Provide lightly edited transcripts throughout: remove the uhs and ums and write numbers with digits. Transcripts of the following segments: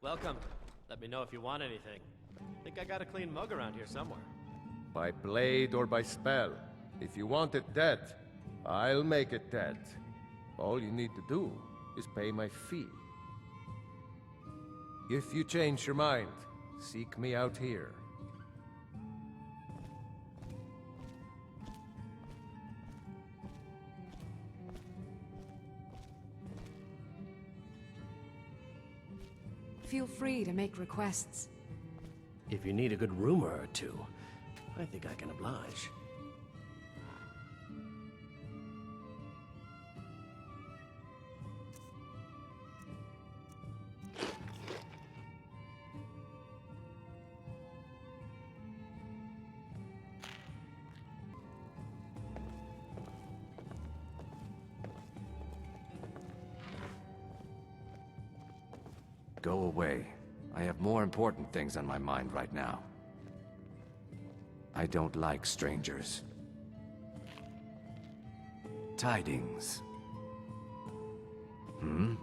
Welcome. Let me know if you want anything. Think I got a clean mug around here somewhere. By blade or by spell. If you want it dead, I'll make it dead. All you need to do is pay my fee. If you change your mind, seek me out here. Feel free to make requests. If you need a good rumor or two, I think I can oblige. Go away. I have more important things on my mind right now. I don't like strangers. Tidings. Hmm?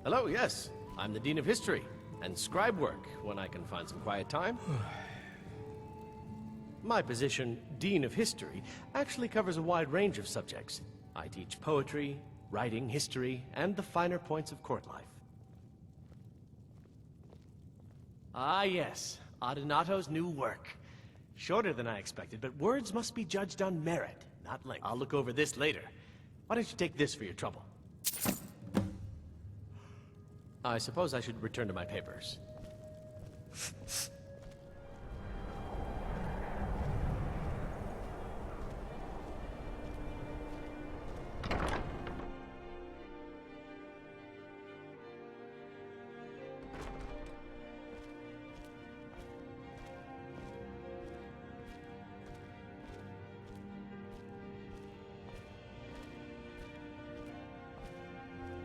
Hello, yes. I'm the Dean of History, and scribe work when I can find some quiet time. My position, Dean of History, actually covers a wide range of subjects. I teach poetry, writing, history, and the finer points of court life. Ah yes, Adonato's new work. Shorter than I expected, but words must be judged on merit, not length. I'll look over this later. Why don't you take this for your trouble? I suppose I should return to my papers.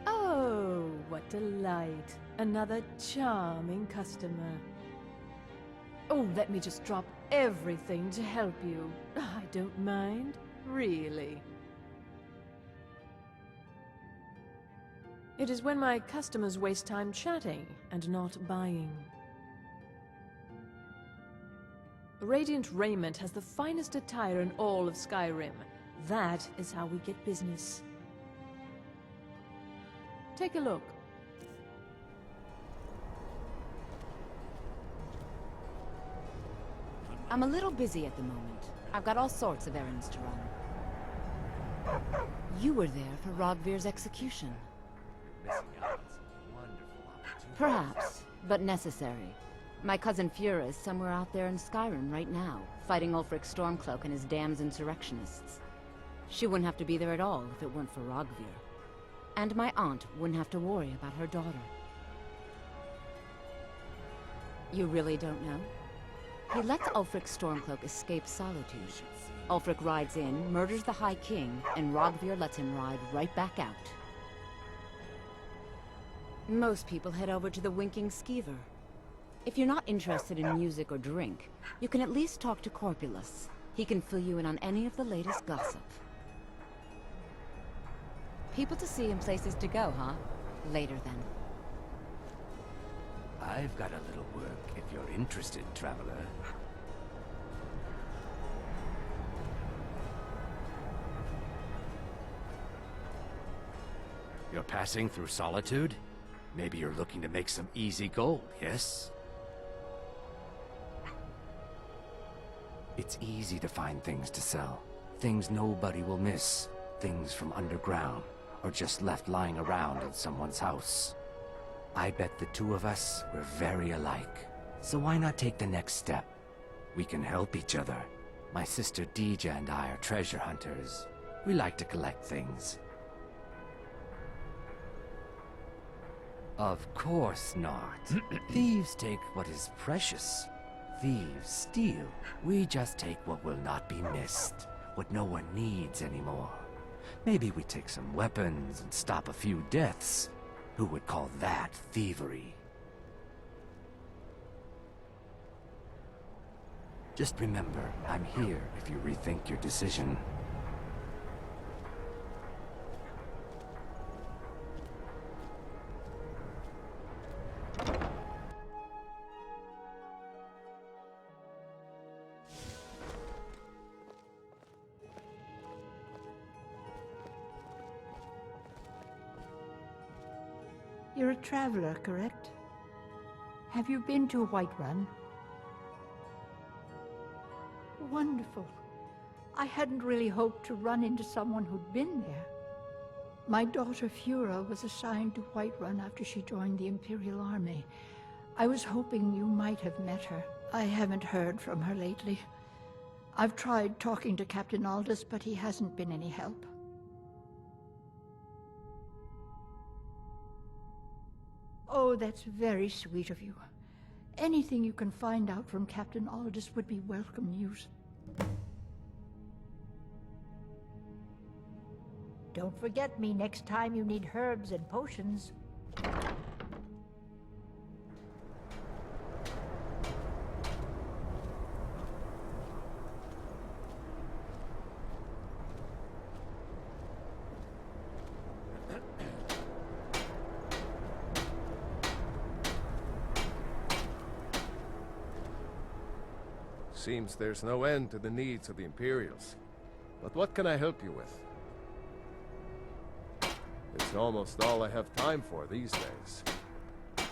Oh, what delight. Another charming customer. Oh, let me just drop everything to help you. I don't mind, really. It is when my customers waste time chatting and not buying. Radiant Raiment has the finest attire in all of Skyrim. That is how we get business. Take a look. I'm a little busy at the moment. I've got all sorts of errands to run. You were there for Rogvir's execution. Perhaps, but necessary. My cousin Fura is somewhere out there in Skyrim right now, fighting Ulfric Stormcloak and his damned insurrectionists. She wouldn't have to be there at all if it weren't for Rogvir. And my aunt wouldn't have to worry about her daughter. You really don't know? He lets Ulfric Stormcloak escape Solitude. Ulfric rides in, murders the High King, and Rogvir lets him ride right back out. Most people head over to the Winking Skeever. If you're not interested in music or drink, you can at least talk to Corpulus. He can fill you in on any of the latest gossip. People to see and places to go, huh? Later, then. I've got a little work if you're interested, traveler. You're passing through Solitude? Maybe you're looking to make some easy gold, yes? It's easy to find things to sell. Things nobody will miss. Things from underground, or just left lying around in someone's house. I bet the two of us were very alike. So why not take the next step? We can help each other. My sister Dija and I are treasure hunters. We like to collect things. Of course not. Thieves take what is precious. Thieves steal. We just take what will not be missed. What no one needs anymore. Maybe we take some weapons and stop a few deaths. Who would call that thievery? Just remember, I'm here if you rethink your decision. You're a traveler, correct? Have you been to Whiterun? Wonderful. I hadn't really hoped to run into someone who'd been there. My daughter Fura was assigned to Whiterun after she joined the Imperial Army. I was hoping you might have met her. I haven't heard from her lately. I've tried talking to Captain Aldous, but he hasn't been any help. Oh, that's very sweet of you. Anything you can find out from Captain Aldous would be welcome news. Don't forget me next time you need herbs and potions. Seems there's no end to the needs of the Imperials. But what can I help you with? It's almost all I have time for these days.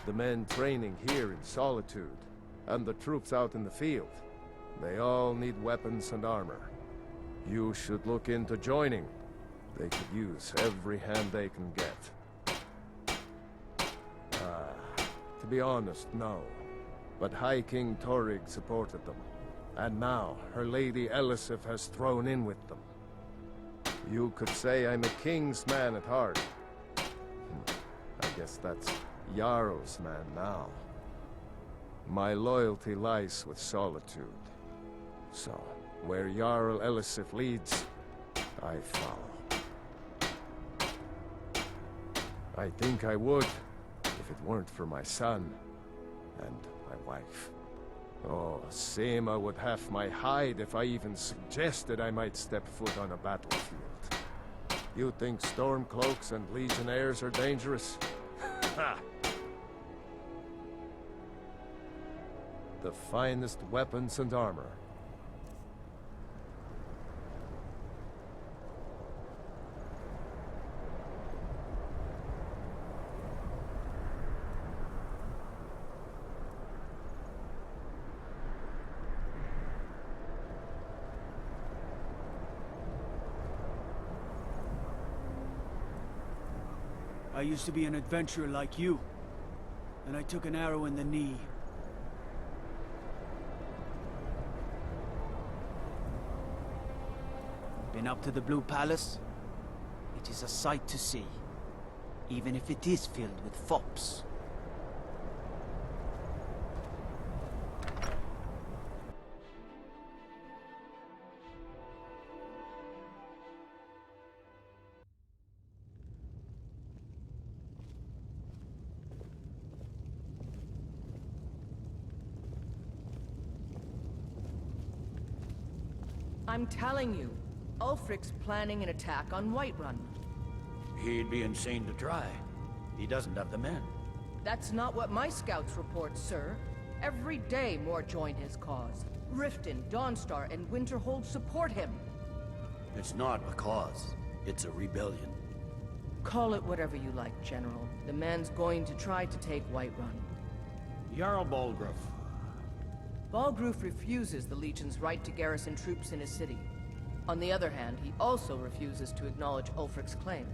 The men training here in Solitude, and the troops out in the field. They all need weapons and armor. You should look into joining. They could use every hand they can get. To be honest, no. But High King Torrig supported them. And now, her Lady Elisif has thrown in with them. You could say I'm a king's man at heart. I guess that's Jarl's man now. My loyalty lies with Solitude. So, where Jarl Elisif leads, I follow. I think I would, if it weren't for my son and my wife. Oh, Seema would have my hide if I even suggested I might step foot on a battlefield. You think Stormcloaks and Legionnaires are dangerous? Ha! The finest weapons and armor. I used to be an adventurer like you, and I took an arrow in the knee. Been up to the Blue Palace? It is a sight to see, even if it is filled with fops. I'm telling you, Ulfric's planning an attack on Whiterun. He'd be insane to try. He doesn't have the men. That's not what my scouts report, sir. Every day more join his cause. Riften, Dawnstar, and Winterhold support him. It's not a cause. It's a rebellion. Call it whatever you like, General. The man's going to try to take Whiterun. Jarl Balgruuf. Balgruuf refuses the Legion's right to garrison troops in his city. On the other hand, he also refuses to acknowledge Ulfric's claim.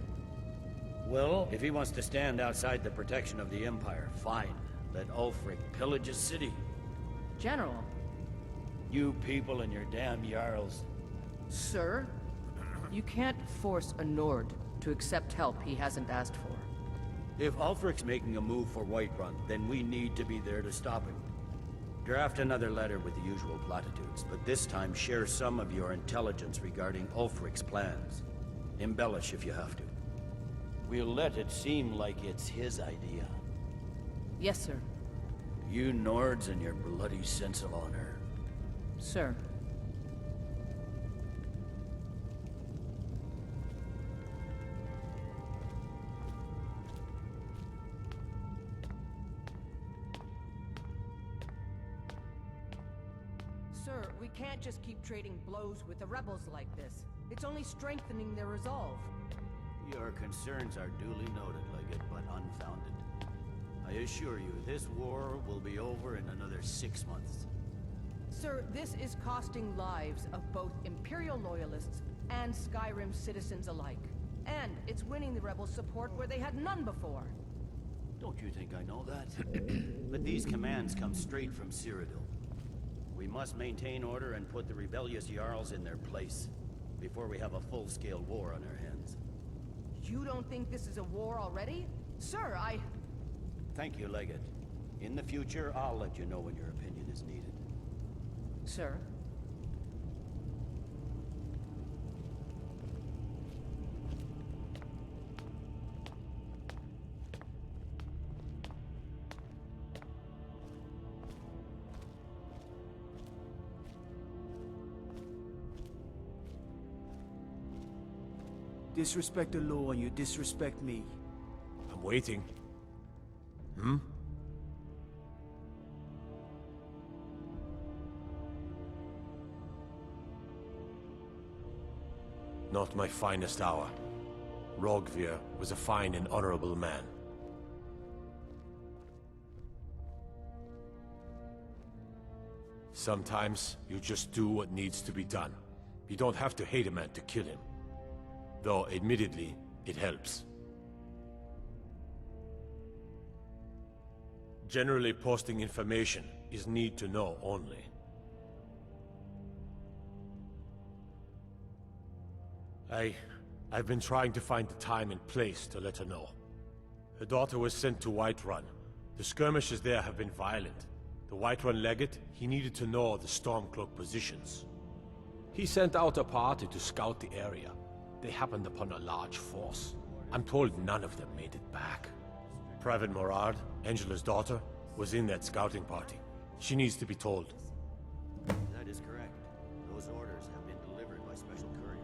Well, if he wants to stand outside the protection of the Empire, fine. Let Ulfric pillage his city. General. You people and your damn Jarls. Sir, you can't force a Nord to accept help he hasn't asked for. If Ulfric's making a move for Whiterun, then we need to be there to stop him. Draft another letter with the usual platitudes, but this time share some of your intelligence regarding Ulfric's plans. Embellish if you have to. We'll let it seem like it's his idea. Yes, sir. You Nords and your bloody sense of honor. Sir. Sir, we can't just keep trading blows with the rebels like this. It's only strengthening their resolve. Your concerns are duly noted, Leggett, but unfounded. I assure you, this war will be over in another 6 months. Sir, this is costing lives of both Imperial loyalists and Skyrim citizens alike. And it's winning the rebels' support where they had none before. Don't you think I know that? But these commands come straight from Cyrodiil. We must maintain order and put the rebellious Jarls in their place before we have a full-scale war on our hands. You don't think this is a war already? Sir, Thank you, Leggett. In the future, I'll let you know when your opinion is needed. Sir? Disrespect the law and you disrespect me. I'm waiting. Not my finest hour. Rogvir was a fine and honorable man. Sometimes you just do what needs to be done. You don't have to hate a man to kill him. Though, admittedly, it helps. Generally, posting information is need to know only. I've been trying to find the time and place to let her know. Her daughter was sent to Whiterun. The skirmishes there have been violent. The Whiterun legate, he needed to know the Stormcloak positions. He sent out a party to scout the area. They happened upon a large force. I'm told none of them made it back. Private Morard, Angela's daughter, was in that scouting party. She needs to be told. That is correct. Those orders have been delivered by special courier.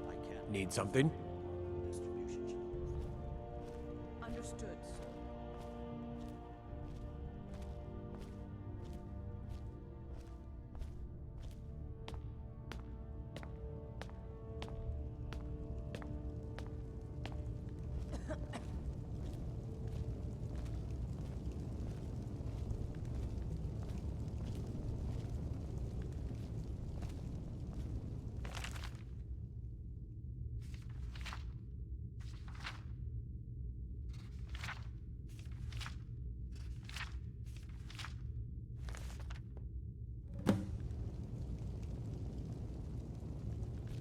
I can't... Need something? Distribution channel. Understood, sir.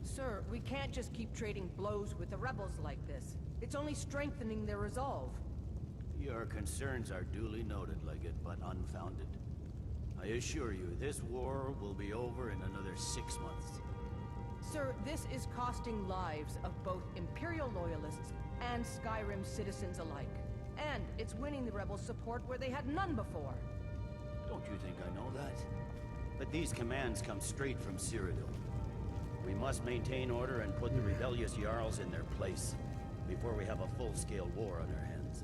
Sir, we can't just keep trading blows with the rebels like this. It's only strengthening their resolve. Your concerns are duly noted, Leggett, but unfounded. I assure you, this war will be over in another 6 months. Sir, this is costing lives of both Imperial loyalists and Skyrim citizens alike. And it's winning the rebels' support where they had none before. Don't you think I know that? But these commands come straight from Cyrodiil. We must maintain order and put the rebellious Jarls in their place before we have a full-scale war on our hands.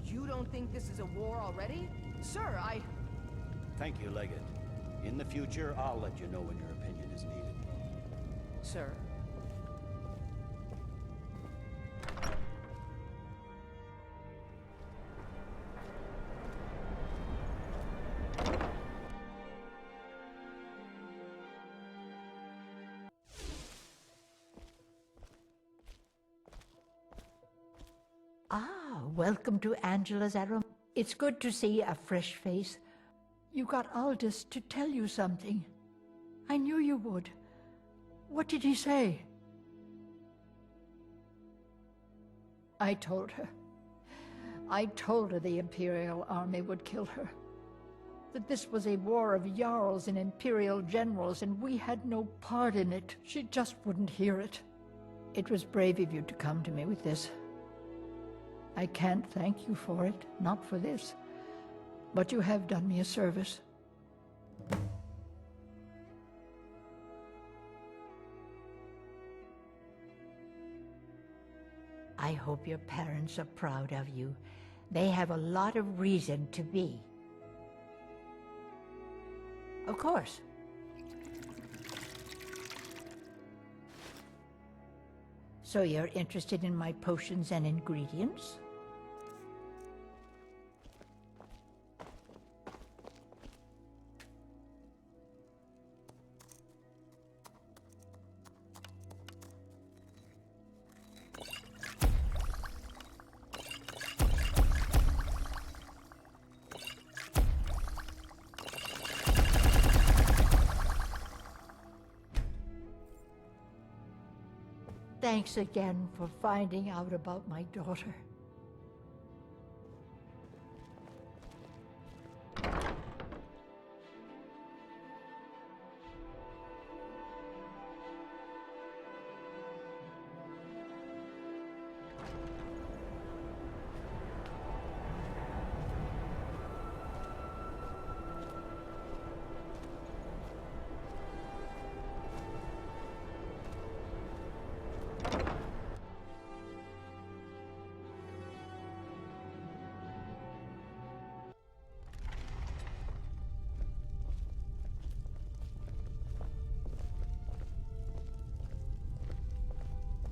You don't think this is a war already? Sir, Thank you, Leggett. In the future, I'll let you know when your opinion is needed. Sir. Welcome to Angela's Arum. It's good to see a fresh face. You got Aldous to tell you something. I knew you would. What did he say? I told her. I told her the Imperial army would kill her. That this was a war of Jarls and Imperial generals, and we had no part in it. She just wouldn't hear it. It was brave of you to come to me with this. I can't thank you for it, not for this. But you have done me a service. I hope your parents are proud of you. They have a lot of reason to be. Of course. So you're interested in my potions and ingredients? Thanks again for finding out about my daughter.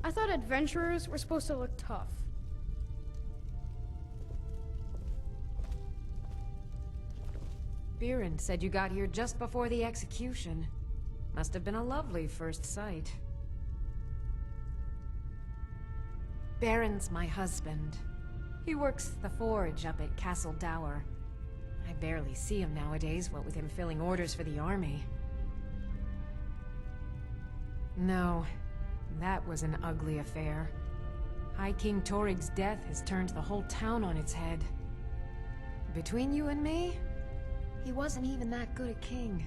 I thought adventurers were supposed to look tough. Biren said you got here just before the execution. Must have been a lovely first sight. Baron's my husband. He works the forge up at Castle Dower. I barely see him nowadays, what with him filling orders for the army. No, that was an ugly affair. High King Torig's death has turned the whole town on its head. Between you and me, he wasn't even that good a king.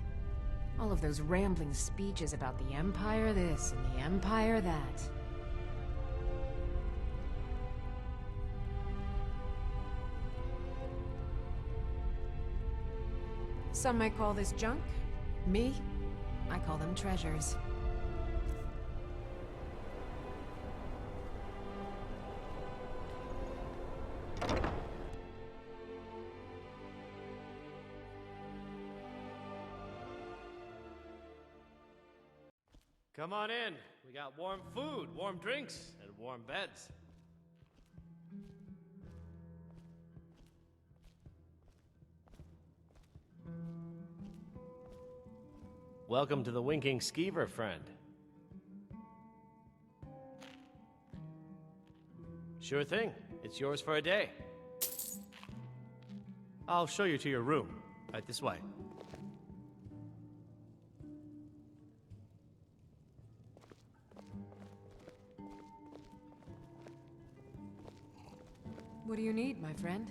All of those rambling speeches about the Empire this and the Empire that. Some might call this junk. Me, I call them treasures. Come on in. We got warm food, warm drinks, and warm beds. Welcome to the Winking Skeever, friend. Sure thing. It's yours for a day. I'll show you to your room. Right this way. What do you need, my friend?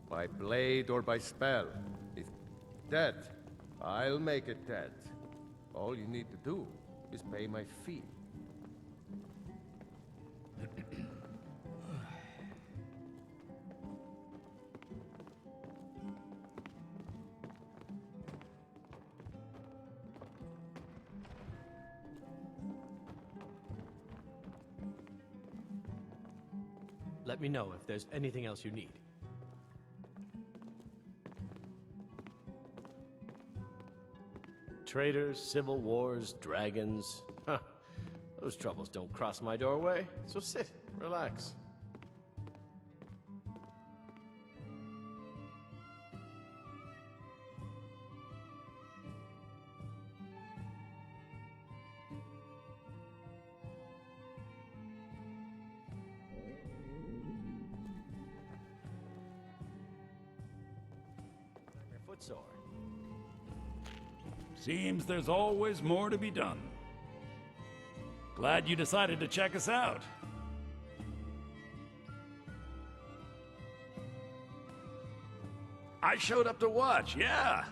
By blade or by spell. If dead, I'll make it dead. All you need to do is pay my fee. Let me know if there's anything else you need. Traitors, civil wars, dragons. Huh. Those troubles don't cross my doorway, so sit, relax. Your footsore. Seems there's always more to be done. Glad you decided to check us out. I showed up to watch, yeah.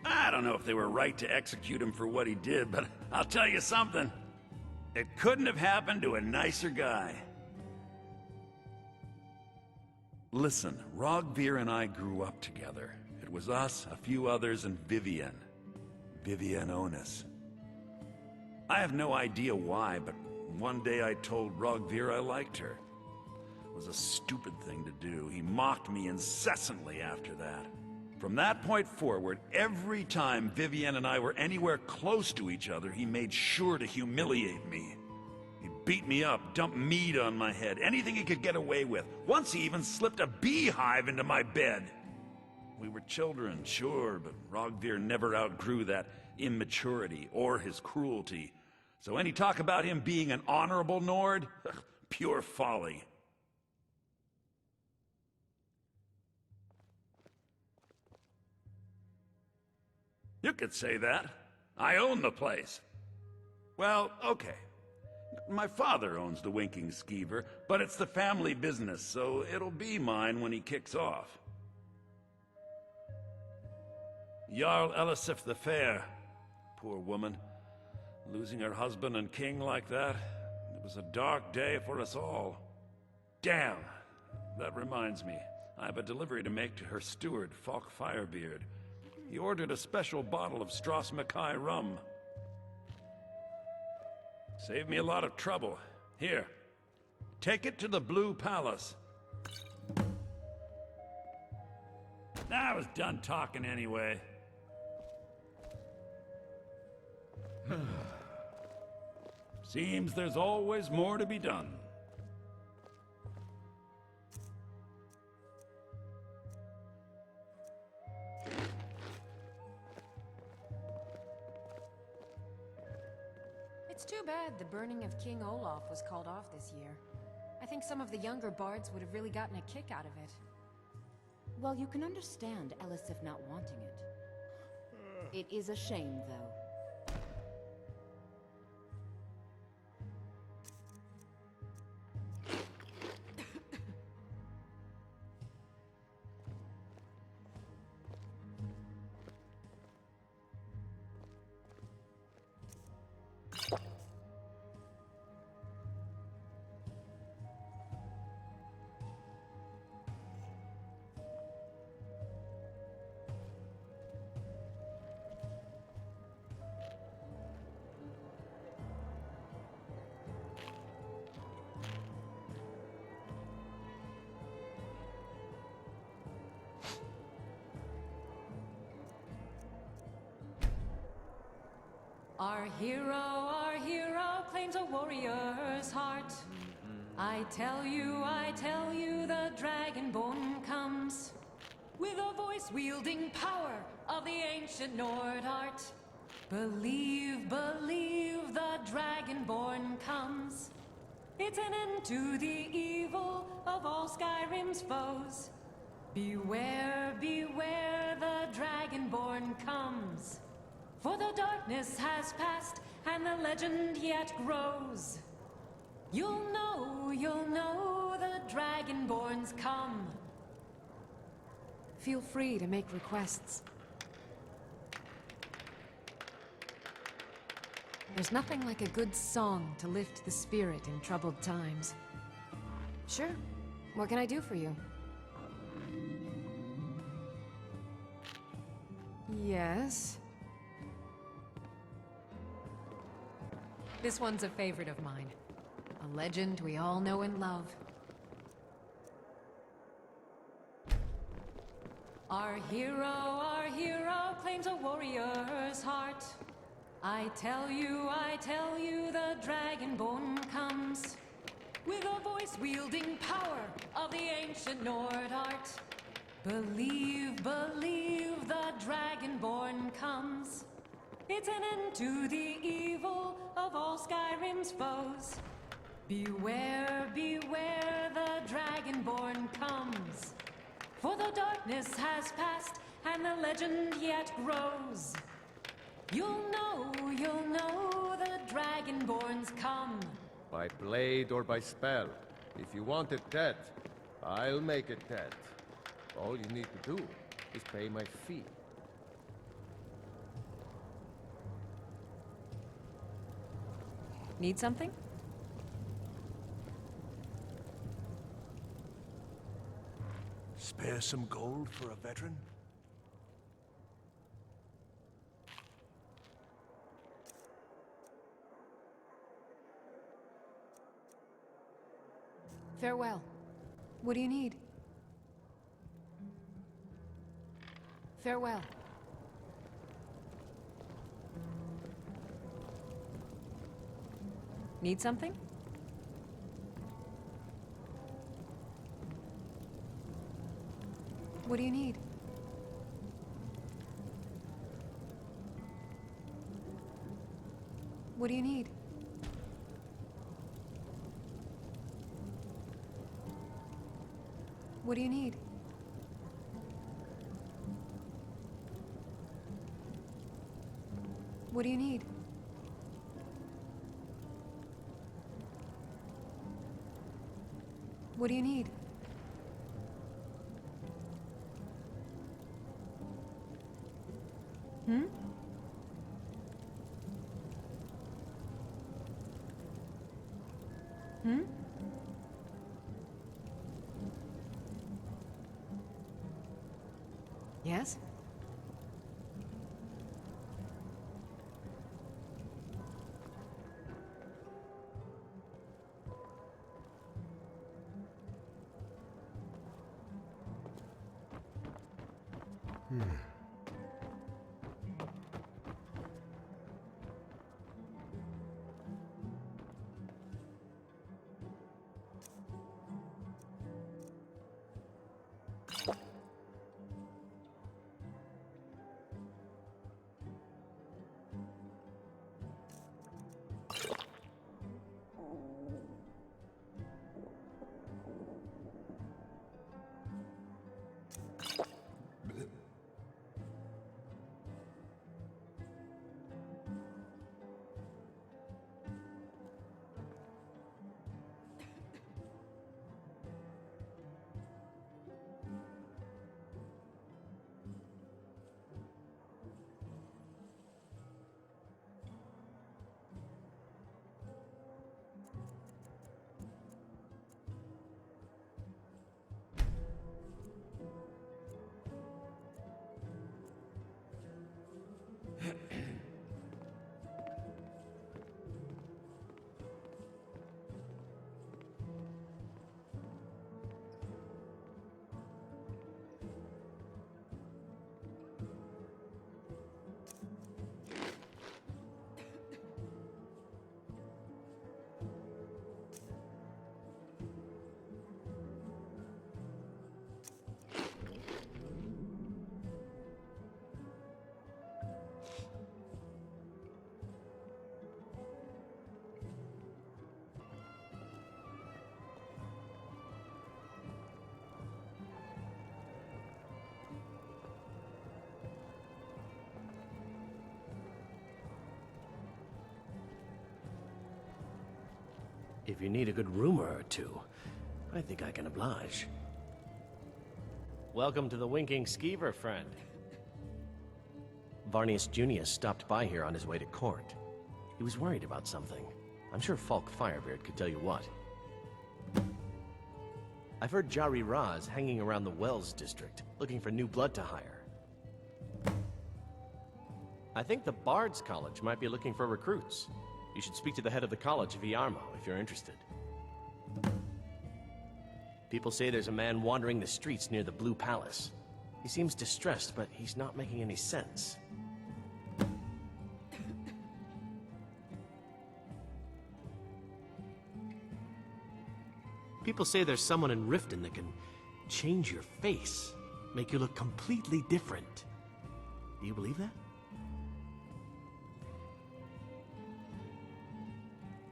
I don't know if they were right to execute him for what he did, but I'll tell you something. It couldn't have happened to a nicer guy. Listen, Rogvir and I grew up together. It was us, a few others, and Vivian. Vivian Onus. I have no idea why, but one day I told Rogvir I liked her. It was a stupid thing to do. He mocked me incessantly after that. From that point forward, every time Vivienne and I were anywhere close to each other, he made sure to humiliate me. He beat me up, dumped meat on my head, anything he could get away with. Once he even slipped a beehive into my bed. We were children, sure, but Rogvir never outgrew that immaturity or his cruelty. So any talk about him being an honorable Nord? Pure folly. You could say that. I own the place. Well, okay. My father owns the Winking Skeever, but it's the family business, so it'll be mine when he kicks off. Jarl Elisif the Fair. Poor woman. Losing her husband and king like that. It was a dark day for us all. Damn! That reminds me. I have a delivery to make to her steward, Falk Firebeard. He ordered a special bottle of Strass Mackay rum. Saved me a lot of trouble. Here. Take it to the Blue Palace. I was done talking anyway. Seems there's always more to be done. It's too bad the burning of King Olaf was called off this year. I think some of the younger bards would have really gotten a kick out of it. Well, you can understand Elisif not wanting it. It is a shame, though. Our hero claims a warrior's heart. I tell you, the Dragonborn comes with a voice-wielding power of the ancient Nord art. Believe, the Dragonborn comes. It's an end to the evil of all Skyrim's foes. Beware, the Dragonborn comes. For the darkness has passed, and the legend yet grows. You'll know the Dragonborns come. Feel free to make requests. There's nothing like a good song to lift the spirit in troubled times. Sure. What can I do for you? Yes? This one's a favorite of mine. A legend we all know and love. Our hero claims a warrior's heart. I tell you, the Dragonborn comes with a voice-wielding power of the ancient Nord art. Believe, the Dragonborn comes. It's an end to the evil of all Skyrim's foes. Beware, the Dragonborn comes. For the darkness has passed, and the legend yet grows. You'll know the Dragonborns come. By blade or by spell. If you want it dead, I'll make it dead. All you need to do is pay my fee. Need something? Spare some gold for a veteran? Farewell. What do you need? Farewell. Need something? What do you need? What do you need? What do you need? What do you need? What do you need? Hmm? Hmm? Yes? If you need a good rumor or two, I think I can oblige. Welcome to the Winking Skeever, friend. Varnius Junius stopped by here on his way to court. He was worried about something. I'm sure Falk Firebeard could tell you what. I've heard Jari Raz hanging around the Wells district, looking for new blood to hire. I think the Bard's College might be looking for recruits. You should speak to the head of the college, Viarmo, if you're interested. People say there's a man wandering the streets near the Blue Palace. He seems distressed, but he's not making any sense. People say there's someone in Riften that can change your face, make you look completely different. Do you believe that?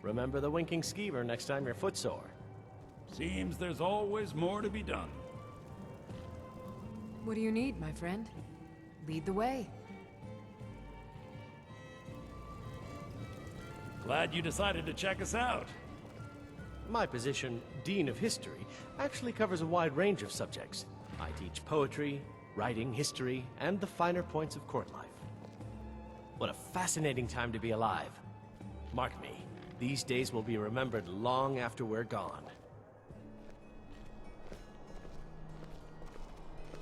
Remember the Winking Skeever next time you're footsore. Seems there's always more to be done. What do you need, my friend? Lead the way. Glad you decided to check us out. My position, Dean of History, actually covers a wide range of subjects. I teach poetry, writing, history, and the finer points of court life. What a fascinating time to be alive. Mark me, these days will be remembered long after we're gone.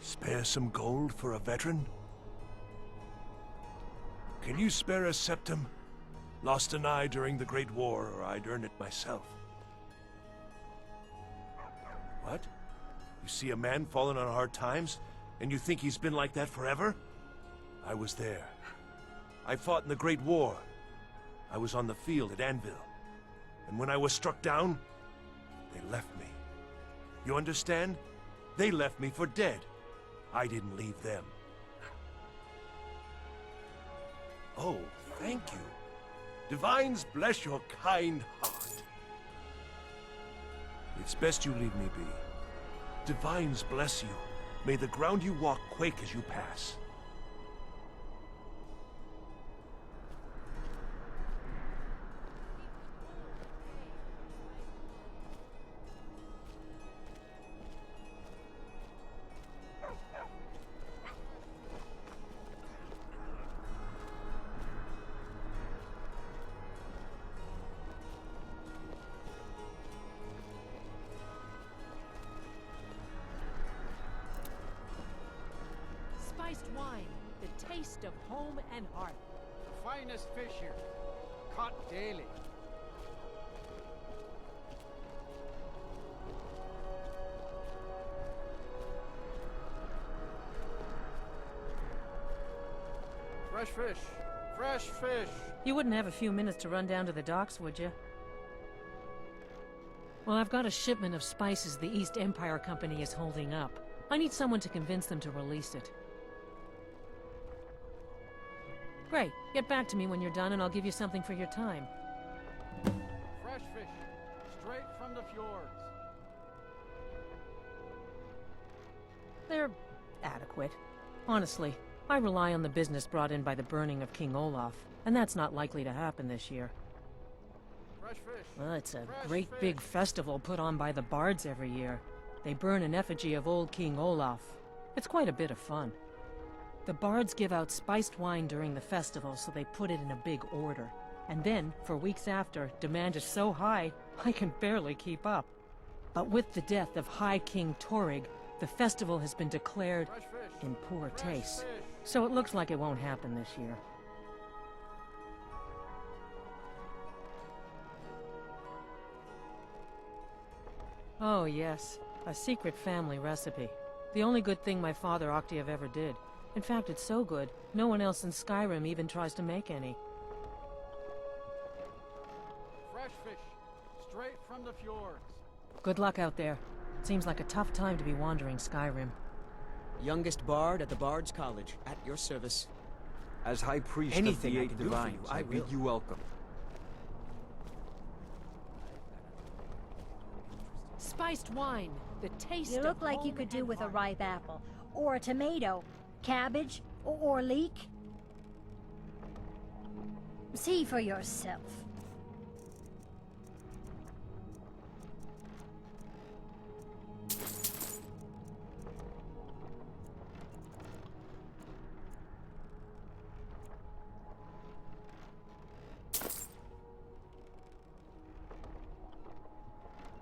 Spare some gold for a veteran? Can you spare a septum? Lost an eye during the Great War, or I'd earn it myself. What? You see a man falling on hard times, and you think he's been like that forever? I was there. I fought in the Great War. I was on the field at Anvil. And when I was struck down, they left me. You understand? They left me for dead. I didn't leave them. Oh, thank you. Divines bless your kind heart. It's best you leave me be. Divines bless you. May the ground you walk quake as you pass. Spiced wine, the taste of home and heart. The finest fish here, caught daily. Fresh fish, fresh fish. You wouldn't have a few minutes to run down to the docks, would you? Well, I've got a shipment of spices the East Empire Company is holding up. I need someone to convince them to release it. Great. Get back to me when you're done and I'll give you something for your time. Fresh fish, straight from the fjords. They're adequate. Honestly, I rely on the business brought in by the burning of King Olaf, and that's not likely to happen this year. Fresh fish. Well, it's a great big festival put on by the bards every year. They burn an effigy of old King Olaf. It's quite a bit of fun. The bards give out spiced wine during the festival, so they put it in a big order. And then, for weeks after, demand is so high, I can barely keep up. But with the death of High King Torig, the festival has been declared in poor taste. So it looks like it won't happen this year. Oh yes, a secret family recipe. The only good thing my father Octave ever did. In fact, it's so good, no one else in Skyrim even tries to make any. Fresh fish, straight from the fjords. Good luck out there. Seems like a tough time to be wandering Skyrim. Youngest bard at the Bard's College, at your service. As High Priest Anything of the I Eight can do for Divines, you, I I bid will. you welcome. Spiced wine, the taste You of look like you home could do and with a heart. ripe apple, or a tomato, cabbage, or leek. See for yourself.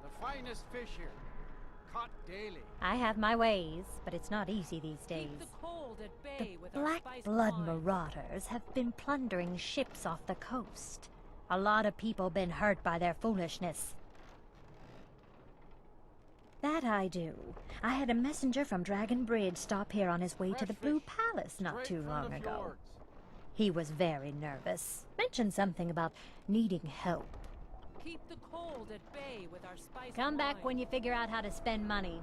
The finest fish here, caught daily. I have my ways, but it's not easy these days. Keep the cold at bay with our Black spiced Blood wine. marauders have been plundering ships off the coast. A lot of people been hurt by their foolishness. That I do. I had a messenger from Dragon Bridge stop here on his way to the Blue Palace not too long ago. He was very nervous. Mentioned something about needing help. Keep the cold at bay with our spiced Come back wine. when you figure out how to spend money.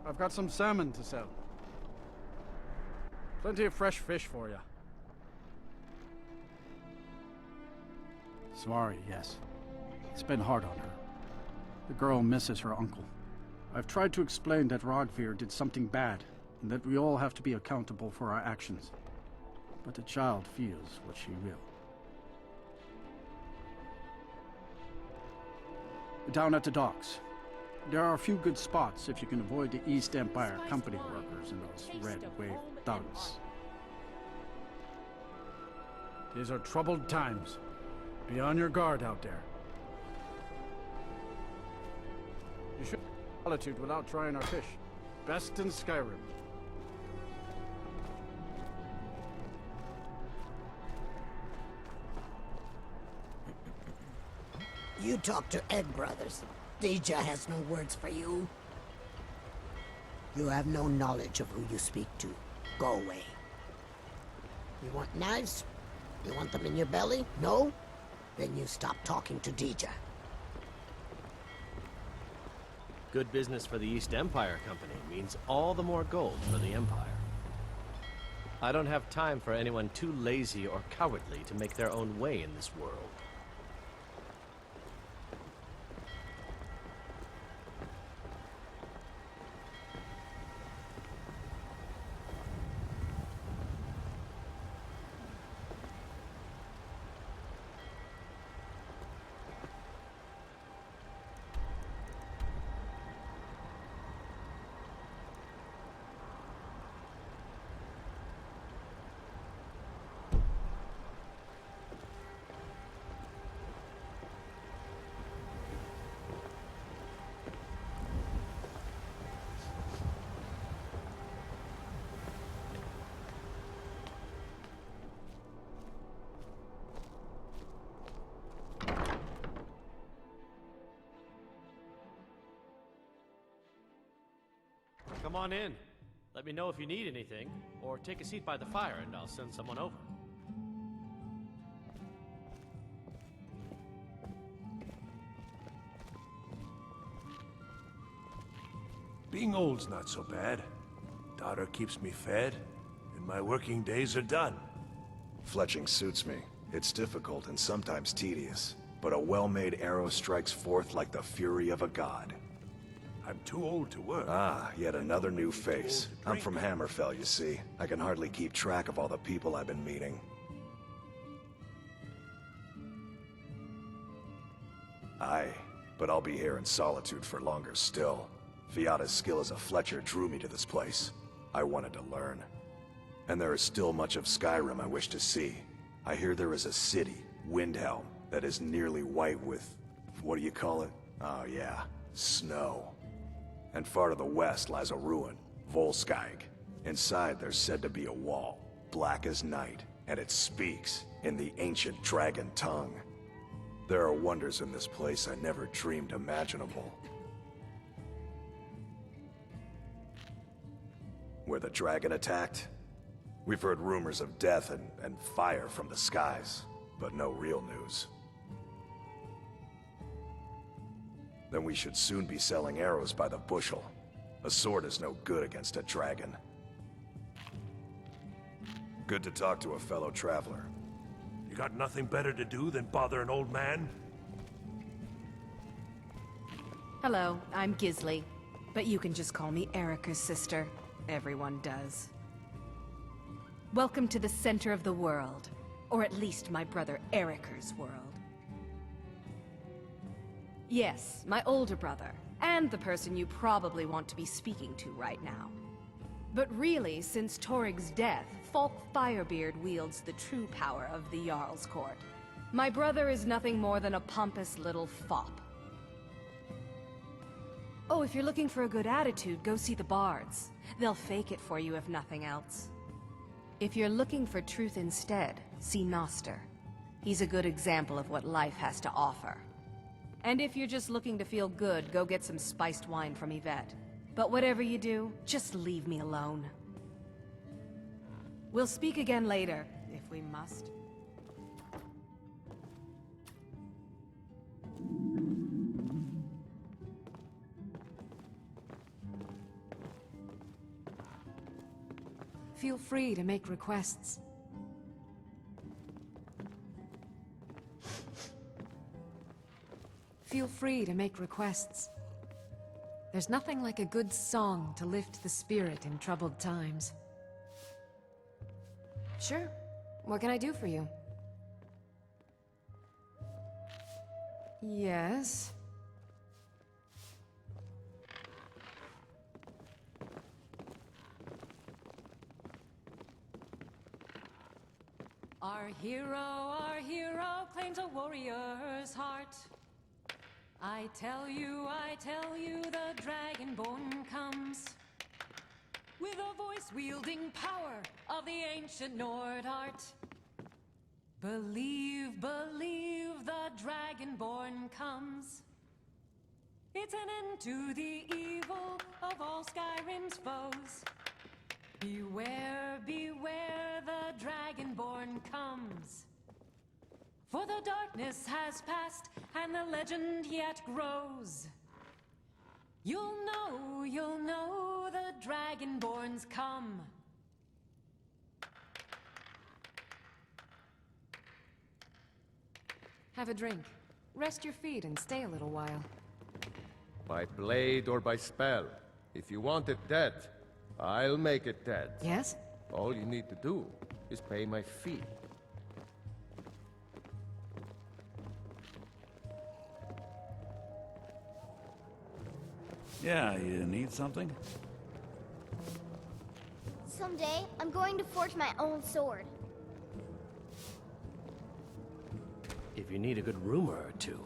I've got some salmon to sell. Plenty of fresh fish for you. Sorry, yes. It's been hard on her. The girl misses her uncle. I've tried to explain that Rogvir did something bad, and that we all have to be accountable for our actions. But the child feels what she will. Down at the docks. There are a few good spots if you can avoid the East Empire Company workers and those Red Wave thugs. These are troubled times. Be on your guard out there. You should Solitude without trying our fish. Best in Skyrim. You talk to Egg Brothers. Deja has no words for you. You have no knowledge of who you speak to. Go away. You want knives? You want them in your belly? No? Then you stop talking to Deja. Good business for the East Empire Company means all the more gold for the Empire. I don't have time for anyone too lazy or cowardly to make their own way in this world. Come on in. Let me know if you need anything, or take a seat by the fire and I'll send someone over. Being old's not so bad. Daughter keeps me fed, and my working days are done. Fletching suits me. It's difficult and sometimes tedious, but a well-made arrow strikes forth like the fury of a god. I'm too old to work. Ah, yet another new face. I'm from Hammerfell, you see. I can hardly keep track of all the people I've been meeting. Aye, but I'll be here in Solitude for longer still. Fiata's skill as a Fletcher drew me to this place. I wanted to learn. And there is still much of Skyrim I wish to see. I hear there is a city, Windhelm, that is nearly white with... what do you call it? Oh yeah, snow. And far to the west lies a ruin, Volskag. Inside there's said to be a wall, black as night, and it speaks in the ancient dragon tongue. There are wonders in this place I never dreamed imaginable. Where the dragon attacked? We've heard rumors of death and fire from the skies, but no real news. Then we should soon be selling arrows by the bushel. A sword is no good against a dragon. Good to talk to a fellow traveler. You got nothing better to do than bother an old man? Hello, I'm Gisli. But you can just call me Erica's sister. Everyone does. Welcome to the center of the world. Or at least my brother Erica's world. Yes, my older brother, and the person you probably want to be speaking to right now. But really, since Torig's death, Falk Firebeard wields the true power of the Jarl's Court. My brother is nothing more than a pompous little fop. Oh, if you're looking for a good attitude, go see the bards. They'll fake it for you if nothing else. If you're looking for truth instead, see Noster. He's a good example of what life has to offer. And if you're just looking to feel good, go get some spiced wine from Yvette. But whatever you do, just leave me alone. We'll speak again later, if we must. Feel free to make requests. Feel free to make requests. There's nothing like a good song to lift the spirit in troubled times. Sure. What can I do for you? Yes. Our hero claims a warrior's heart. I tell you, the Dragonborn comes with a voice wielding power of the ancient Nord art. Believe, believe the Dragonborn comes. It's an end to the evil of all Skyrim's foes. Beware, beware, the Dragonborn comes. For the darkness has passed, and the legend yet grows. You'll know the Dragonborns come. Have a drink. Rest your feet and stay a little while. By blade or by spell. If you want it dead, I'll make it dead. Yes? All you need to do is pay my fee. Yeah, you need something? Someday, I'm going to forge my own sword. If you need a good rumor or two,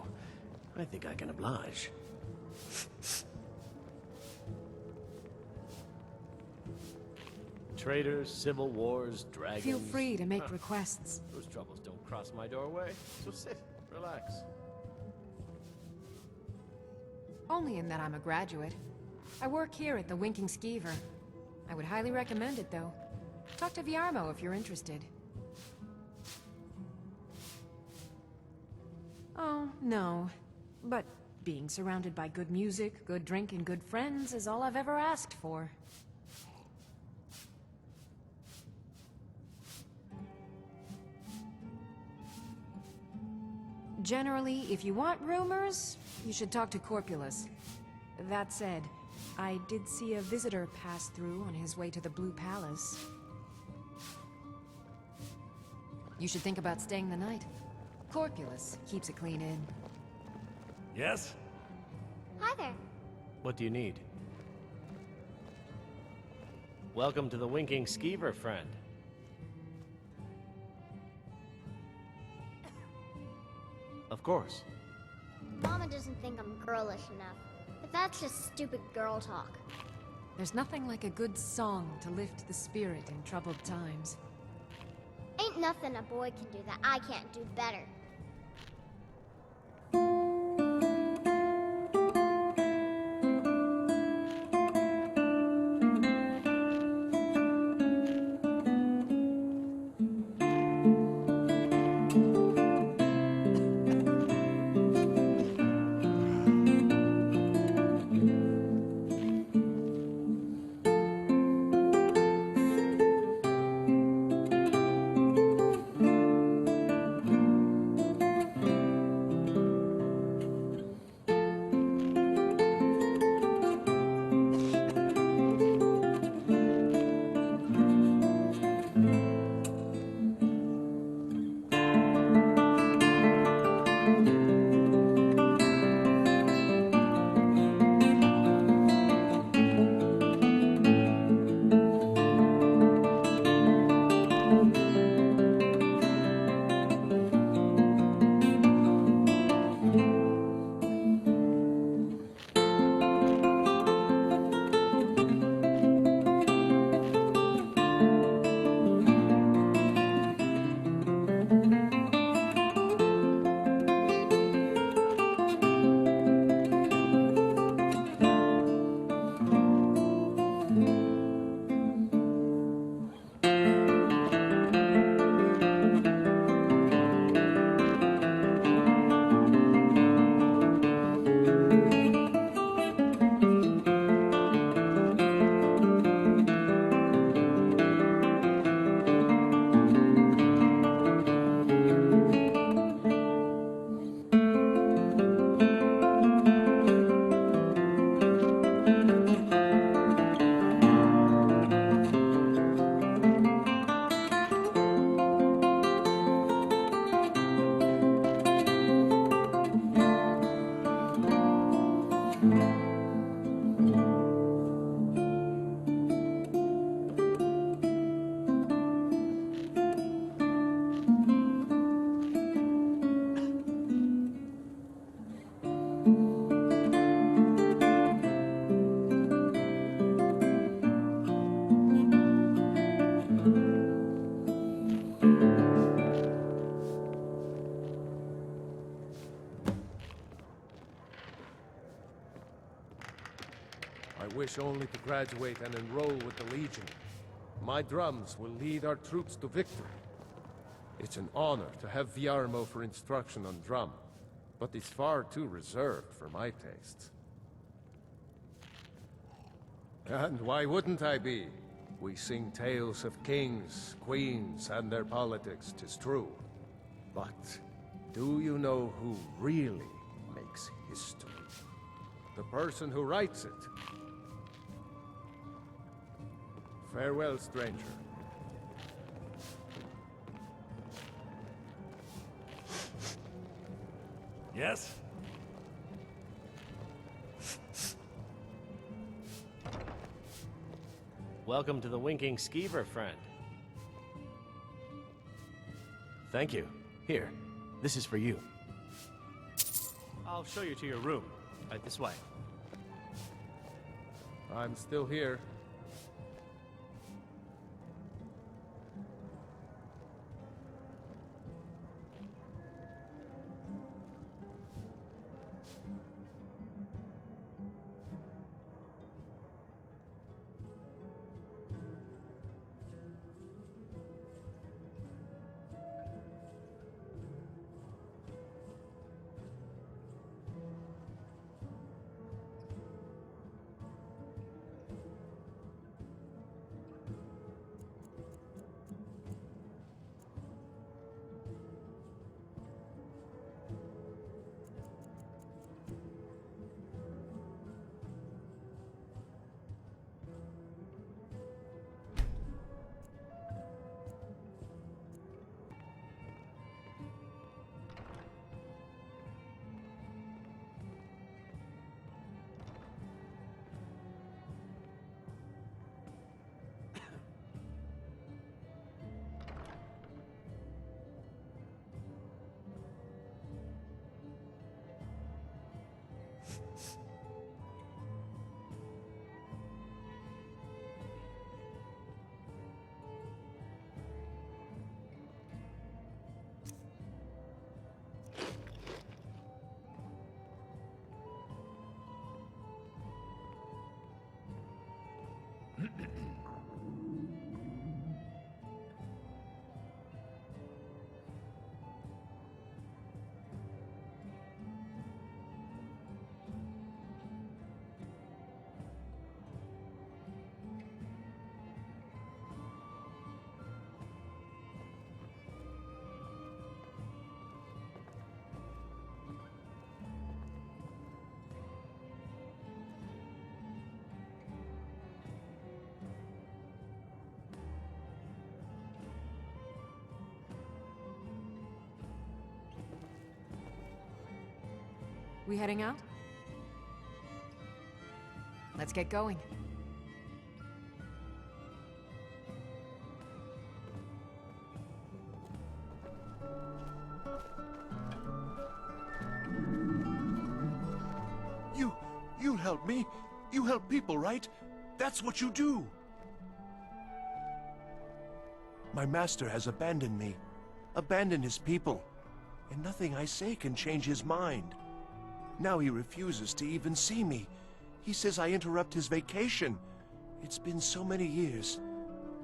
I think I can oblige. Traitors, civil wars, dragons... Feel free to make requests. Those troubles don't cross my doorway, so sit, relax. Only in that I'm a graduate. I work here at the Winking Skeever. I would highly recommend it, though. Talk to Viarmo if you're interested. Oh, no. But being surrounded by good music, good drink, and good friends is all I've ever asked for. Generally, if you want rumors, you should talk to Corpulus. That said, I did see a visitor pass through on his way to the Blue Palace. You should think about staying the night. Corpulus keeps a clean inn. Yes? Hi there. What do you need? Welcome to the Winking Skeever, friend. Of course. Mama doesn't think I'm girlish enough, but that's just stupid girl talk. There's nothing like a good song to lift the spirit in troubled times. Ain't nothing a boy can do that I can't do better. wish only to graduate and enroll with the Legion. My drums will lead our troops to victory. It's an honor to have Viarmo for instruction on drum, but he's far too reserved for my tastes. And why wouldn't I be? We sing tales of kings, queens, and their politics, 'tis true. But do you know who really makes history? The person who writes it. Farewell, stranger. Yes? Welcome to the Winking Skeever, friend. Thank you. Here, this is for you. I'll show you to your room. Right this way. I'm still here. We heading out? Let's get going. You help me. You help people, right? That's what you do. My master has abandoned me, abandoned his people, and nothing I say can change his mind. Now he refuses to even see me. He says I interrupt his vacation. It's been so many years.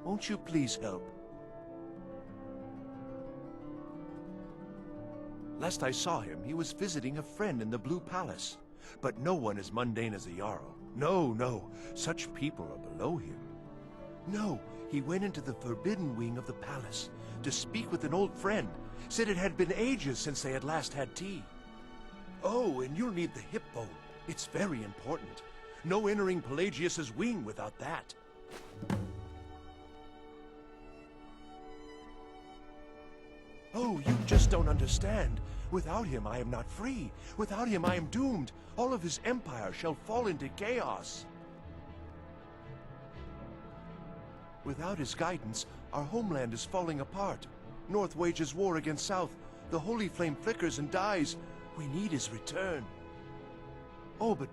Won't you please help? Last I saw him, he was visiting a friend in the Blue Palace. But no one as mundane as a Jarl. No. Such people are below him. No, he went into the forbidden wing of the palace to speak with an old friend. Said it had been ages since they had last had tea. Oh, and you'll need the hip bone. It's very important. No entering Pelagius's wing without that. Oh, you just don't understand. Without him, I am not free. Without him, I am doomed. All of his empire shall fall into chaos. Without his guidance, our homeland is falling apart. North wages war against South. The holy flame flickers and dies. We need his return. Oh, but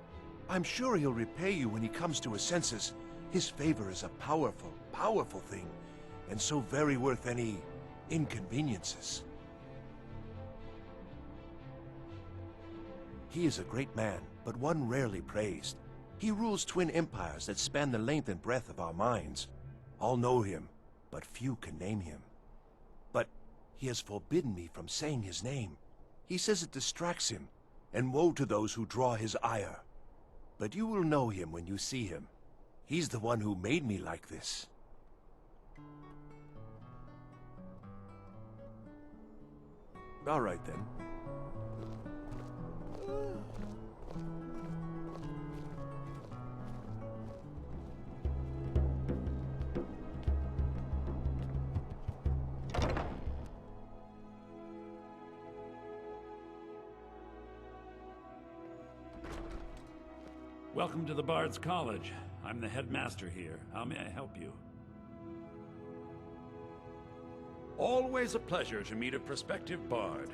I'm sure he'll repay you when he comes to his senses. His favor is a powerful, powerful thing, and so very worth any inconveniences. He is a great man, but one rarely praised. He rules twin empires that span the length and breadth of our minds. All know him, but few can name him. But he has forbidden me from saying his name. He says it distracts him, and woe to those who draw his ire. But you will know him when you see him. He's the one who made me like this. All right, then. Welcome to the Bard's College. I'm the headmaster here. How may I help you? Always a pleasure to meet a prospective bard.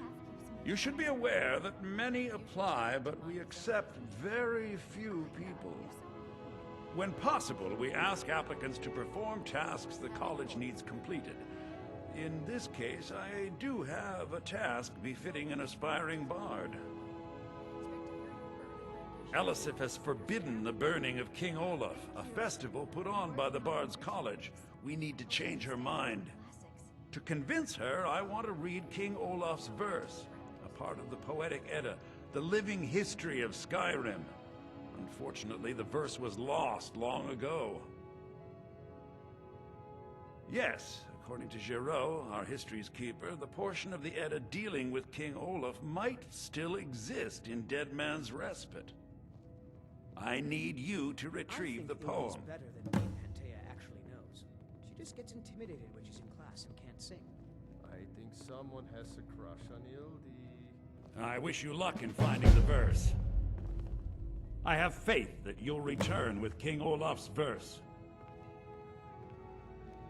You should be aware that many apply, but we accept very few people. When possible, we ask applicants to perform tasks the college needs completed. In this case, I do have a task befitting an aspiring bard. Elisif has forbidden the burning of King Olaf, a festival put on by the Bard's College. We need to change her mind. To convince her, I want to read King Olaf's verse, a part of the Poetic Edda, the living history of Skyrim. Unfortunately, the verse was lost long ago. Yes, according to Giraud, our history's keeper, the portion of the Edda dealing with King Olaf might still exist in Dead Man's Respite. I need you to retrieve the poem. Better than me, Antea actually knows. She just gets intimidated when she's in class and can't sing. I think someone has a crush on Yildi. I wish you luck in finding the verse. I have faith that you'll return with King Olaf's verse.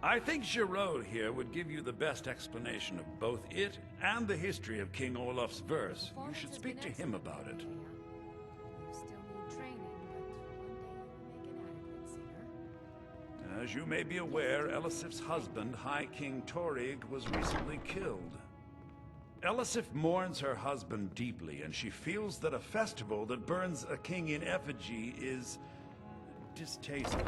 I think Giraud here would give you the best explanation of both it and the history of King Olaf's verse. You should speak to him about it. As you may be aware, Elisif's husband, High King Torygg, was recently killed. Elisif mourns her husband deeply, and she feels that a festival that burns a king in effigy is distasteful.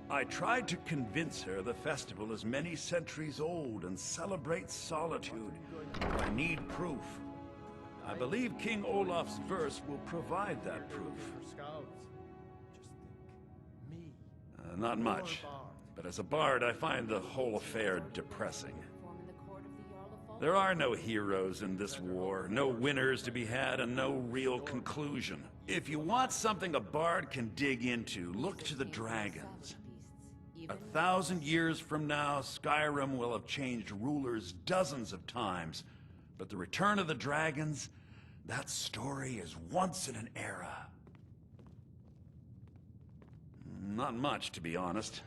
I tried to convince her the festival is many centuries old and celebrates solitude. I need proof. I believe King Olaf's verse will provide that proof. Not much, but as a bard, I find the whole affair depressing. There are no heroes in this war, no winners to be had, and no real conclusion. If you want something a bard can dig into, look to the dragons. 1,000 years from now, Skyrim will have changed rulers dozens of times, but the return of the dragons, that story is once in an era. Not much, to be honest.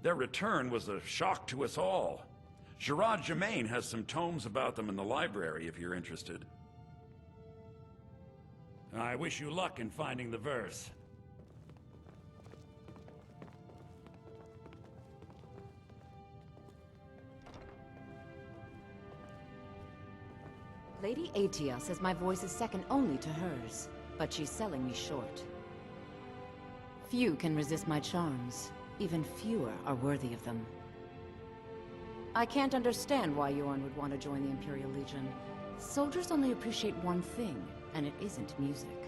Their return was a shock to us all. Gerard Germain has some tomes about them in the library, if you're interested. I wish you luck in finding the verse. Lady Atia says my voice is second only to hers, but she's selling me short. Few can resist my charms. Even fewer are worthy of them. I can't understand why Yorn would want to join the Imperial Legion. Soldiers only appreciate one thing, and it isn't music.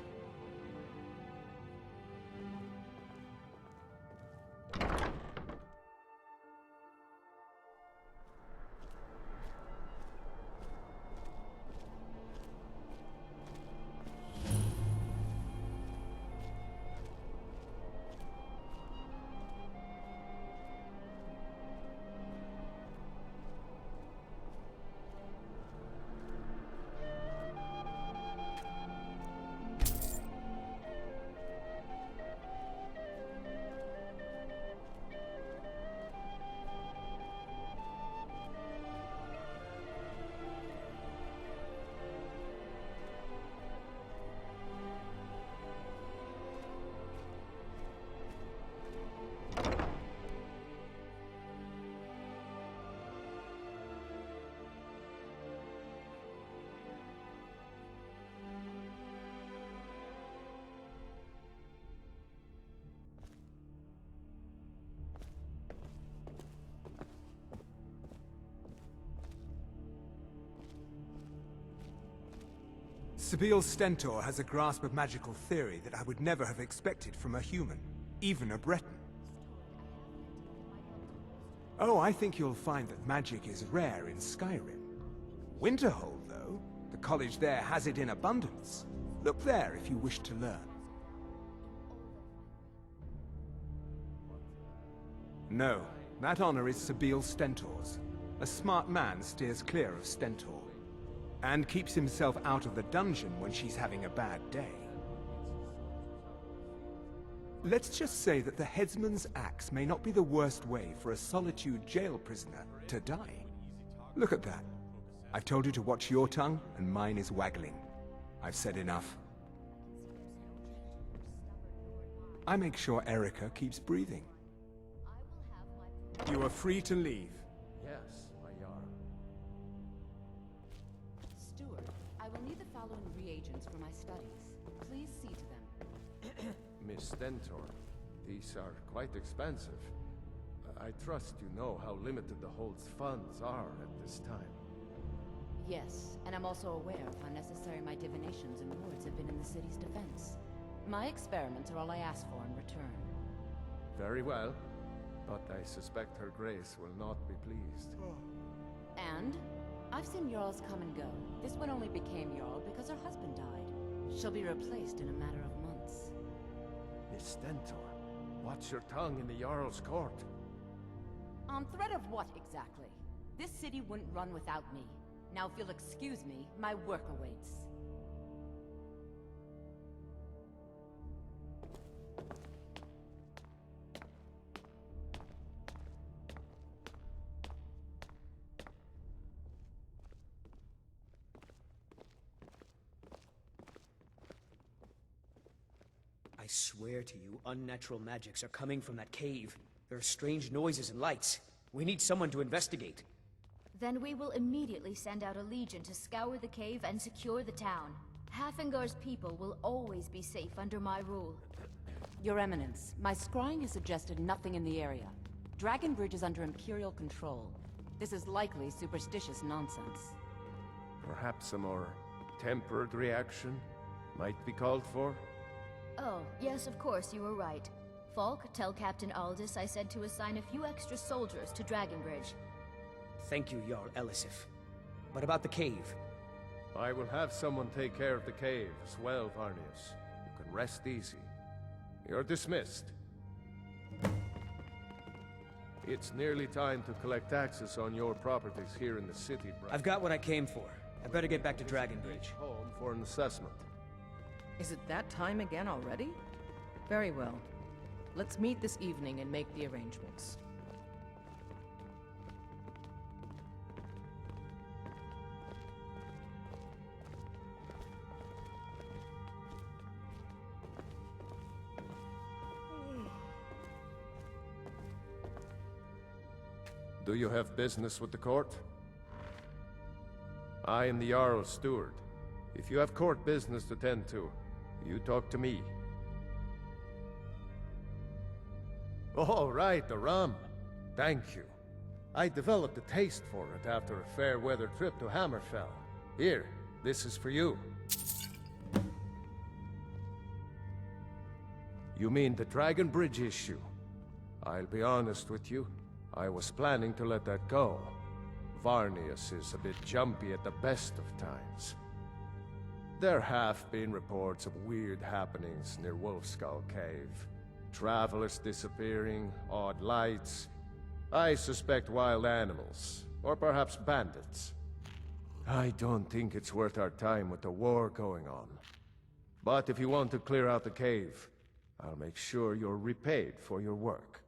Sabine Stentor has a grasp of magical theory that I would never have expected from a human, even a Breton. Oh, I think you'll find that magic is rare in Skyrim. Winterhold, though, the college there has it in abundance. Look there if you wish to learn. No, that honor is Sabine Stentor's. A smart man steers clear of Stentor, and keeps himself out of the dungeon when she's having a bad day. Let's just say that the headsman's axe may not be the worst way for a Solitude jail prisoner to die. Look at that. I've told you to watch your tongue, and mine is waggling. I've said enough. I make sure Erica keeps breathing. You are free to leave. Yes, my Jarl. Steward, I will need the following reagents for my studies. Please see to them. Miss Stentor, these are quite expensive. I trust you know how limited the Hold's funds are at this time. Yes, and I'm also aware of how necessary my divinations and wards have been in the city's defense. My experiments are all I ask for in return. Very well, but I suspect Her Grace will not be pleased. And? I've seen Jarls come and go. This one only became Jarl because her husband died. She'll be replaced in a matter of months. Miss Stentor, watch your tongue in the Jarl's court. On threat of what, exactly? This city wouldn't run without me. Now if you'll excuse me, my work awaits. I swear to you, unnatural magics are coming from that cave. There are strange noises and lights. We need someone to investigate. Then we will immediately send out a legion to scour the cave and secure the town. Hafingar's people will always be safe under my rule. Your Eminence, my scrying has suggested nothing in the area. Dragon Bridge is under Imperial control. This is likely superstitious nonsense. Perhaps a more tempered reaction might be called for? Oh, yes, of course, you were right. Falk, tell Captain Aldous I said to assign a few extra soldiers to Dragon Bridge. Thank you, Jarl Elisif. But about the cave? I will have someone take care of the cave as well, Varnius. You can rest easy. You're dismissed. It's nearly time to collect taxes on your properties here in the city, brother. I've got what I came for. I better get back to Dragon Bridge. Home for an assessment. Is it that time again already? Very well. Let's meet this evening and make the arrangements. Do you have business with the court? I am the Jarl's steward. If you have court business to tend to, you talk to me. Oh, right, the rum. Thank you. I developed a taste for it after a fair weather trip to Hammerfell. Here, this is for you. You mean the Dragon Bridge issue? I'll be honest with you. I was planning to let that go. Varnius is a bit jumpy at the best of times. There have been reports of weird happenings near Wolfskull Cave. Travelers disappearing, odd lights. I suspect wild animals, or perhaps bandits. I don't think it's worth our time with the war going on. But if you want to clear out the cave, I'll make sure you're repaid for your work.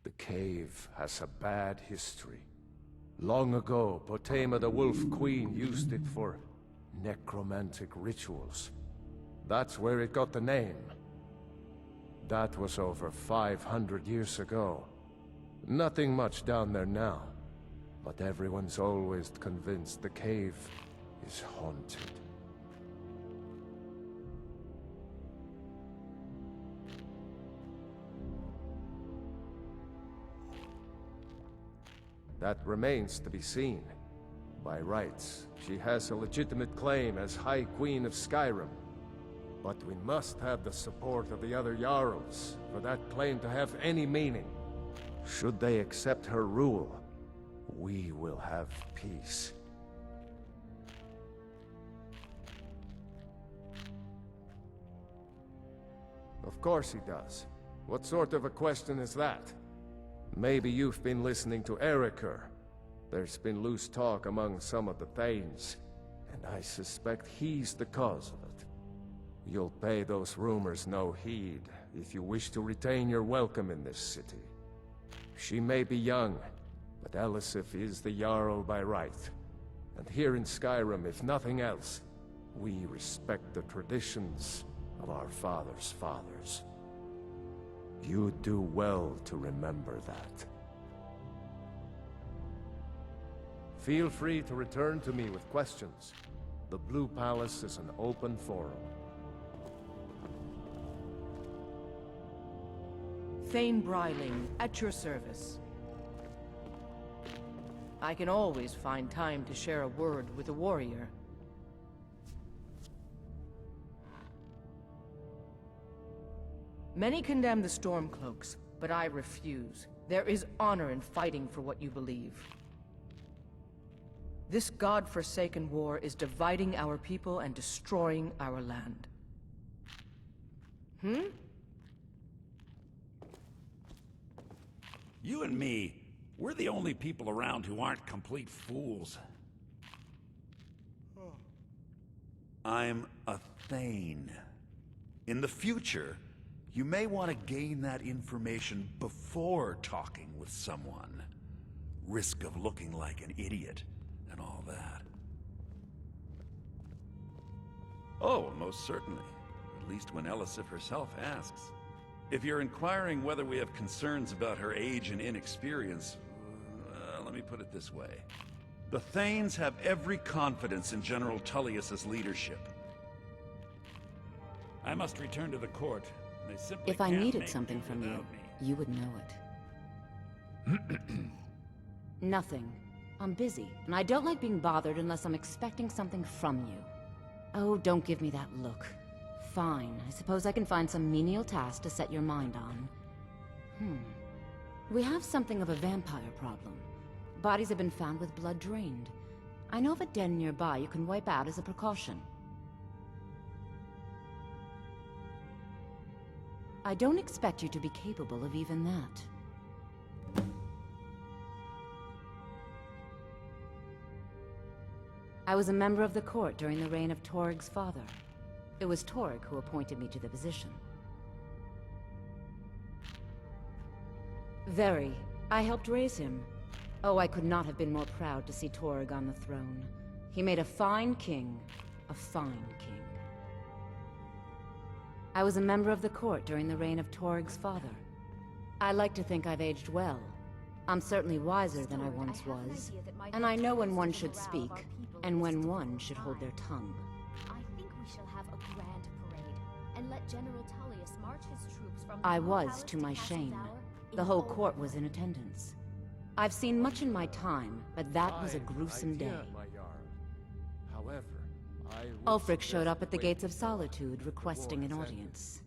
The cave has a bad history. Long ago, Potema the Wolf Queen used it for necromantic rituals. That's where it got the name. That was over 500 years ago. Nothing much down there now, but everyone's always convinced the cave is haunted. That remains to be seen. By rights, she has a legitimate claim as High Queen of Skyrim. But we must have the support of the other Jarls for that claim to have any meaning. Should they accept her rule, we will have peace. Of course he does. What sort of a question is that? Maybe you've been listening to Erikr. There's been loose talk among some of the Thanes, and I suspect he's the cause of it. You'll pay those rumors no heed if you wish to retain your welcome in this city. She may be young, but Elisif is the Jarl by right. And here in Skyrim, if nothing else, we respect the traditions of our fathers' fathers. You do well to remember that. Feel free to return to me with questions. The Blue Palace is an open forum. Thane Bryling, at your service. I can always find time to share a word with a warrior. Many condemn the Stormcloaks, but I refuse. There is honor in fighting for what you believe. This god-forsaken war is dividing our people and destroying our land. You and me, we're the only people around who aren't complete fools. I'm a Thane. In the future, you may want to gain that information before talking with someone. Risk of looking like an idiot and all that. Oh, most certainly. At least when Elisif herself asks. If you're inquiring whether we have concerns about her age and inexperience, let me put it this way. The Thanes have every confidence in General Tullius's leadership. I must return to the court. They simply If I can't needed make something me from you, without me. you would know it. Nothing. I'm busy, and I don't like being bothered unless I'm expecting something from you. Oh, don't give me that look. Fine, I suppose I can find some menial task to set your mind on. We have something of a vampire problem. Bodies have been found with blood drained. I know of a den nearby you can wipe out as a precaution. I don't expect you to be capable of even that. I was a member of the court during the reign of Toryg's father. It was Toryg who appointed me to the position. Very. I helped raise him. Oh, I could not have been more proud to see Toryg on the throne. He made a fine king. A fine king. I was a member of the court during the reign of Toryg's father. I like to think I've aged well. I'm certainly wiser than I once was. And I know when one should speak, and when one should hold their tongue. I think we shall have a grand parade, and let General Tullius march his troops from the I Blue was, Palace to my Castle shame. Tower in The whole full court was in attendance. I've seen much in my time, but that was a gruesome day. However, Ulfric showed up at the gates of Solitude requesting an audience.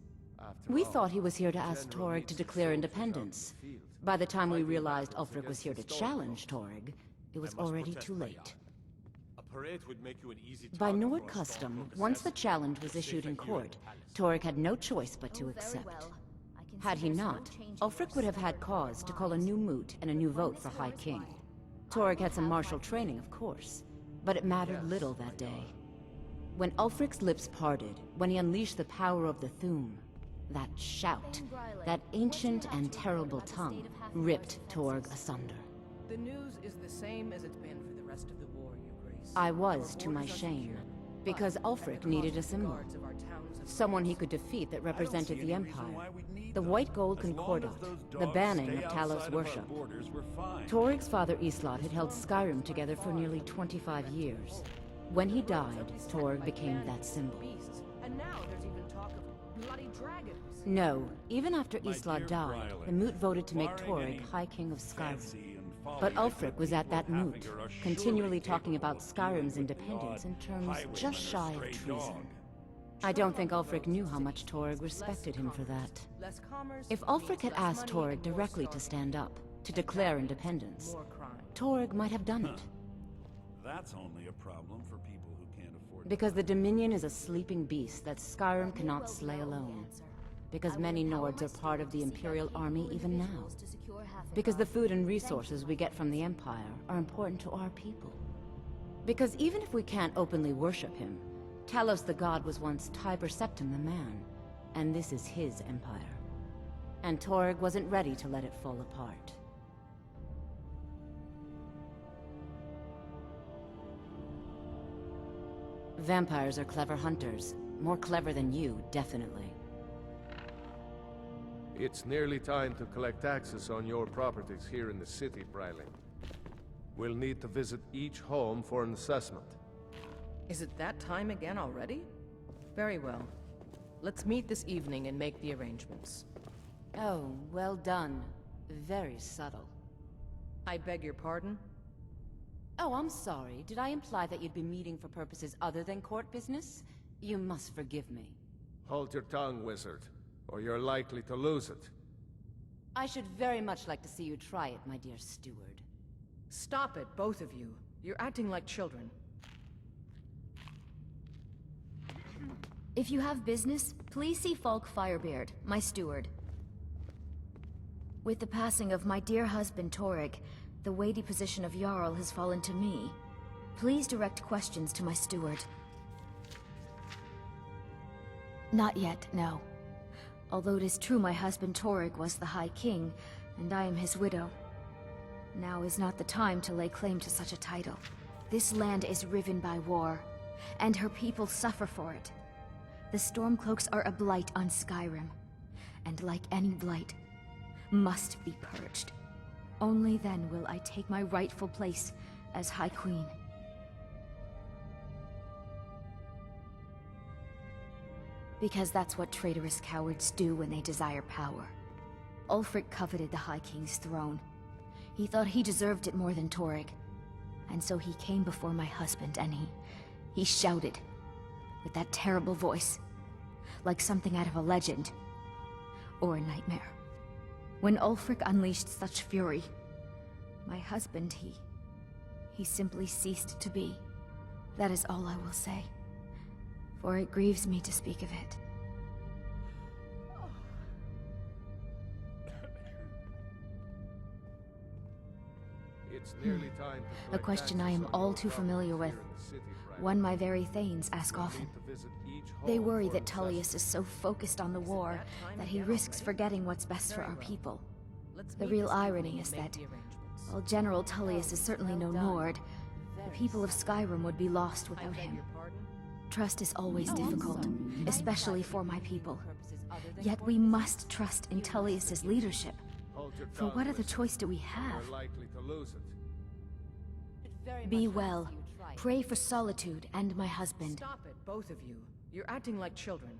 We thought he was here to ask Toryg to declare independence. By the time we realized Ulfric was here to challenge Toryg, it was already too late. By Nord custom, once the challenge was issued in court, Toryg had no choice but to accept. Had he not, Ulfric would have had cause to call a new moot and a new vote for High King. Toryg had some martial training, of course, but it mattered little that day. When Ulfric's lips parted, when he unleashed the power of the Thu'um, that shout, that ancient and terrible tongue, ripped Toryg asunder. The news is the same as it's been for the rest of the war, Your Grace. I was, to my shame, because Ulfric needed a symbol. Someone he could defeat that represented the Empire. The white gold concordat, the banning of Talos worship. Toryg's father Islot had held Skyrim together for nearly 25 years. When he died, Toryg became that symbol. And now there's even talk of bloody dragons. No, even after Islot died, the moot voted to make Toryg High King of Skyrim. But Ulfric was at that moot, continually talking about Skyrim's independence in terms just shy of treason. I don't think Ulfric knew how much Torg respected him for that. If Ulfric had asked Torg directly to stand up, to declare independence, Torg might have done it. That's only a problem for people who can't afford... Because the Dominion is a sleeping beast that Skyrim cannot slay alone. Because many Nords are part of the Imperial Army even now. Because the food and resources we get from the Empire are important to our people. Because even if we can't openly worship him, Talos the God was once Tiber Septim the man, and this is his empire. And Torg wasn't ready to let it fall apart. Vampires are clever hunters. More clever than you, definitely. It's nearly time to collect taxes on your properties here in the city, Bryling. We'll need to visit each home for an assessment. Is it that time again already? Very well. Let's meet this evening and make the arrangements. Oh, well done. Very subtle. I beg your pardon? Oh, I'm sorry. Did I imply that you'd be meeting for purposes other than court business? You must forgive me. Hold your tongue, wizard, or you're likely to lose it. I should very much like to see you try it, my dear steward. Stop it, both of you. You're acting like children. If you have business, please see Falk Firebeard, my steward. With the passing of my dear husband Torg, the weighty position of Jarl has fallen to me. Please direct questions to my steward. Not yet, no. Although it is true my husband Torg was the High King, and I am his widow. Now is not the time to lay claim to such a title. This land is riven by war, and her people suffer for it. The Stormcloaks are a blight on Skyrim, and like any blight, must be purged. Only then will I take my rightful place as High Queen. Because that's what traitorous cowards do when they desire power. Ulfric coveted the High King's throne. He thought he deserved it more than Torg. And so he came before my husband and he shouted, with that terrible voice, like something out of a legend, or a nightmare. When Ulfric unleashed such fury, my husband, he simply ceased to be. That is all I will say, for it grieves me to speak of it. It's nearly time to A question I am all too familiar with. One my very Thanes ask often. They worry that Tullius is so focused on the war that he risks forgetting what's best for our people. The real irony is that, while General Tullius is certainly no Nord, the people of Skyrim would be lost without him. Trust is always difficult, especially for my people. Yet we must trust in Tullius's leadership. For what other choice do we have? Be well. Pray for Solitude and my husband. Stop it, both of you. You're acting like children.